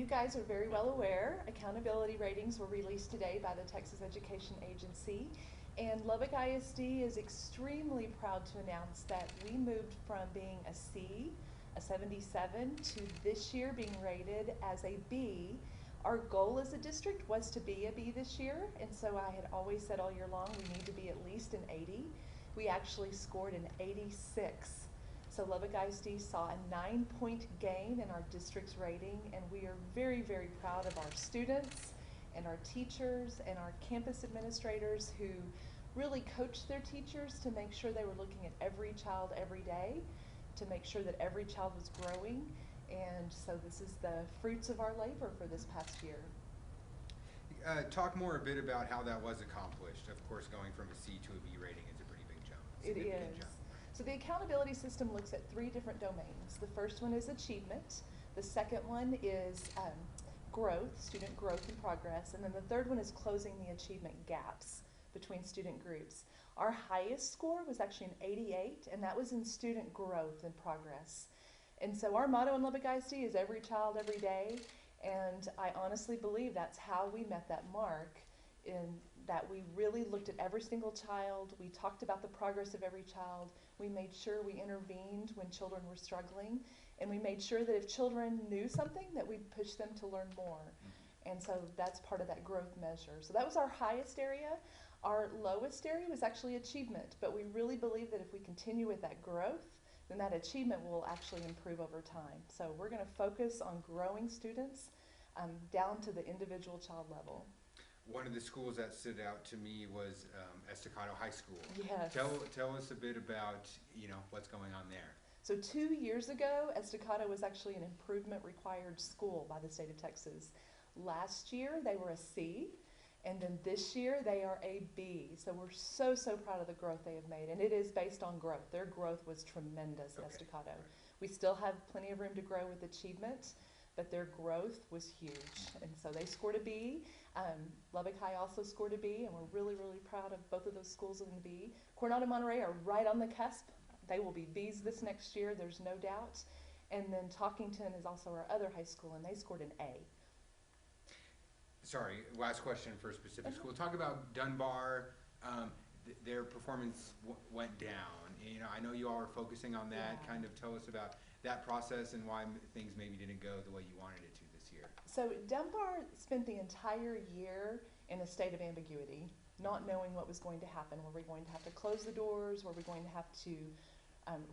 you guys are very well aware, accountability ratings were released today by the Texas Education Agency, and Lubbock ISD is extremely proud to announce that we moved from being a C, a 77, to this year being rated as a B. Our goal as a district was to be a B this year, and so I had always said all year long we need to be at least an 80. We actually scored an 86. So Lubbock ISD saw a 9-point gain in our district's rating, and we are very, very proud of our students and our teachers and our campus administrators who really coached their teachers to make sure they were looking at every child every day, to make sure that every child was growing. And so this is the fruits of our labor for this past year. Talk more a bit about how that was accomplished. Of course, going from a C to a B rating is a pretty big jump. It is. So the accountability system looks at 3 different domains. The first one is achievement. The second one is growth, student growth and progress. And then the third one is closing the achievement gaps between student groups. Our highest score was actually an 88, and that was in student growth and progress. And so our motto in Lubbock ISD is every child, every day. And I honestly believe that's how we met that mark, in that we really looked at every single child. We talked about the progress of every child. We made sure we intervened when children were struggling. And we made sure that if children knew something, that we'd push them to learn more. And so that's part of that growth measure. So that was our highest area. Our lowest area was actually achievement. But we really believe that if we continue with that growth, then that achievement will actually improve over time. So we're going to focus on growing students down to the individual child level. One of the schools that stood out to me was Estacado High School. Yes. Tell us a bit about what's going on there. So 2 years ago, Estacado was actually an improvement required school by the state of Texas. Last year they were a C, and then this year they are a B. So we're so proud of the growth they have made, and it is based on growth. Their growth was tremendous at Estacado. Right. We still have plenty of room to grow with achievement, but their growth was huge, and so they scored a B. Lubbock High also scored a B, and we're really proud of both of those schools in the B. Coronado and Monterey are right on the cusp. They will be Bs this next year, there's no doubt. And then Talkington is also our other high school, and they scored an A. Sorry, last question for a specific school. Talk about Dunbar. Their performance went down. I know you all are focusing on that. Yeah. Kind of tell us about that process and why things maybe didn't go the way you wanted it to this year. So Dunbar spent the entire year in a state of ambiguity, not knowing what was going to happen. Were we going to have to close the doors? Were we going to have to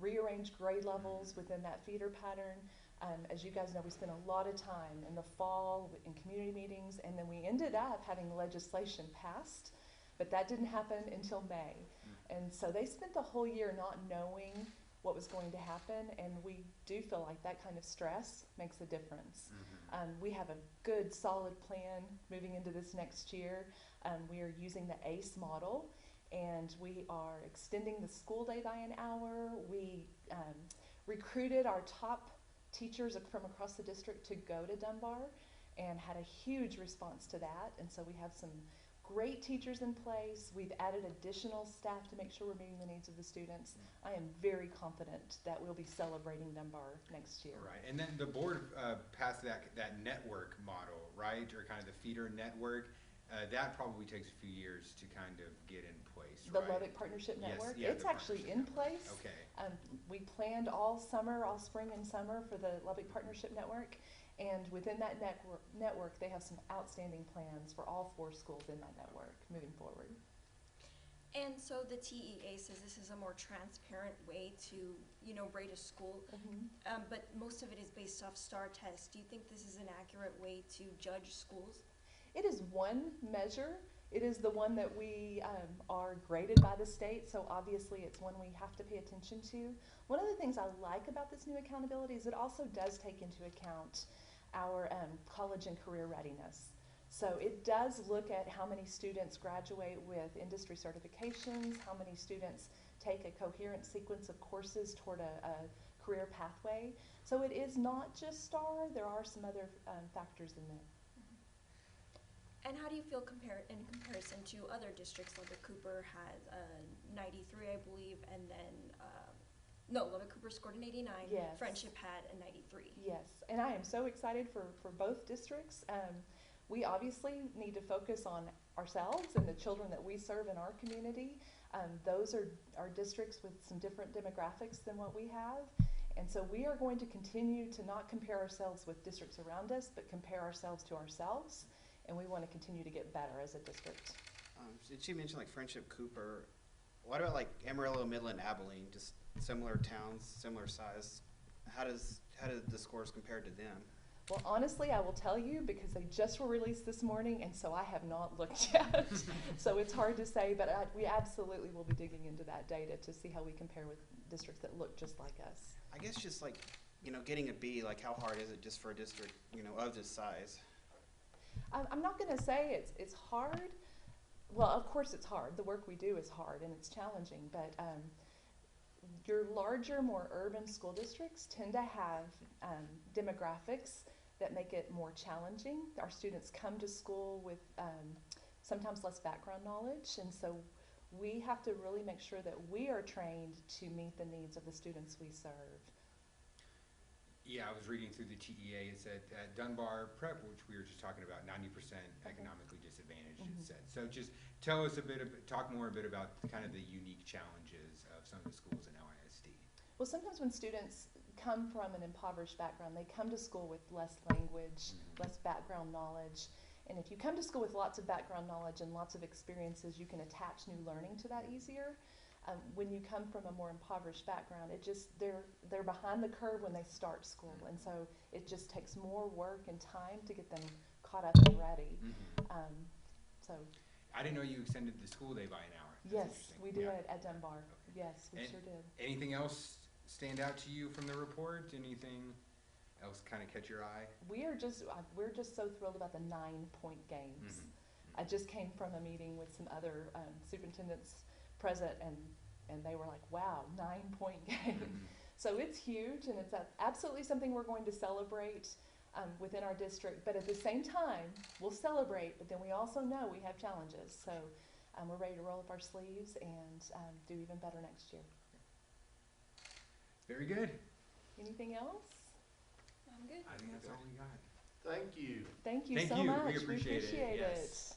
rearrange grade levels within that feeder pattern? As you guys know, we spent a lot of time in the fall in community meetings, and then we ended up having legislation passed, but that didn't happen until May. And so they spent the whole year not knowing what was going to happen, and we do feel like that kind of stress makes a difference. We have a good, solid plan moving into this next year. We are using the ACE model, and we are extending the school day by an hour. We recruited our top teachers from across the district to go to Dunbar and had a huge response to that. And so we have some great teachers in place. We've added additional staff to make sure we're meeting the needs of the students. I am very confident that we'll be celebrating Dunbar next year. Right, and then the board passed that network model, right, or kind of the feeder network. That probably takes a few years to kind of get in place, The right? Lubbock Partnership Network, Yes, it's actually in place. Okay. We planned all spring and summer for the Lubbock Partnership Network, and within that network they have some outstanding plans for all 4 schools in that network moving forward. And so the TEA says this is a more transparent way to, rate a school, but most of it is based off STAR tests. Do you think this is an accurate way to judge schools? It is one measure. It is the one that we are graded by the state, so obviously it's one we have to pay attention to. One of the things I like about this new accountability is it also does take into account our college and career readiness. So it does look at how many students graduate with industry certifications, how many students take a coherent sequence of courses toward a career pathway. So it is not just STAR, there are some other factors in there. And how do you feel in comparison to other districts? Lubbock Cooper has 93, I believe, and then No, Lubbock Cooper scored an 89. Yes. Friendship had a 93. Yes, and I am so excited for both districts. We obviously need to focus on ourselves and the children that we serve in our community. Those are districts with some different demographics than what we have. And so we are going to continue to not compare ourselves with districts around us, but compare ourselves to ourselves. And we want to continue to get better as a district. Did you mention like Friendship Cooper? What about like Amarillo, Midland, Abilene? Just similar towns, similar size. How do the scores compare to them? Well, honestly, I will tell you because they just were released this morning, and so I have not looked yet. So it's hard to say, but we absolutely will be digging into that data to see how we compare with districts that look just like us. I guess just like, getting a B, like how hard is it just for a district, of this size? I'm not going to say it's hard. Well, of course it's hard. The work we do is hard and it's challenging, but your larger, more urban school districts tend to have demographics that make it more challenging. Our students come to school with sometimes less background knowledge, and so we have to really make sure that we are trained to meet the needs of the students we serve. Yeah, I was reading through the TEA. It said Dunbar Prep, which we were just talking about, 90% economically disadvantaged. It said. So just tell us talk more a bit about kind of the unique challenges of some of the schools in LISD. Well, sometimes when students come from an impoverished background, they come to school with less language, less background knowledge. And if you come to school with lots of background knowledge and lots of experiences, you can attach new learning to that easier. When you come from a more impoverished background, they're behind the curve when they start school, and so it just takes more work and time to get them caught up and ready. So I didn't know you extended the school day by an hour. yes, we did Yeah. at Dunbar. Okay. Yes, we sure did. Anything else stand out to you from the report? Anything else kind of catch your eye? We're just so thrilled about the 9-point games. I just came from a meeting with some other superintendents present, and they were like, wow, 9-point game. So it's huge, and it's absolutely something we're going to celebrate within our district. But at the same time, we'll celebrate, but then we also know we have challenges. So we're ready to roll up our sleeves and do even better next year. Very good. Anything else? I'm good. I think that's all we got. Thank you. Thank you Thank so you. much. We appreciate it. it. Yes.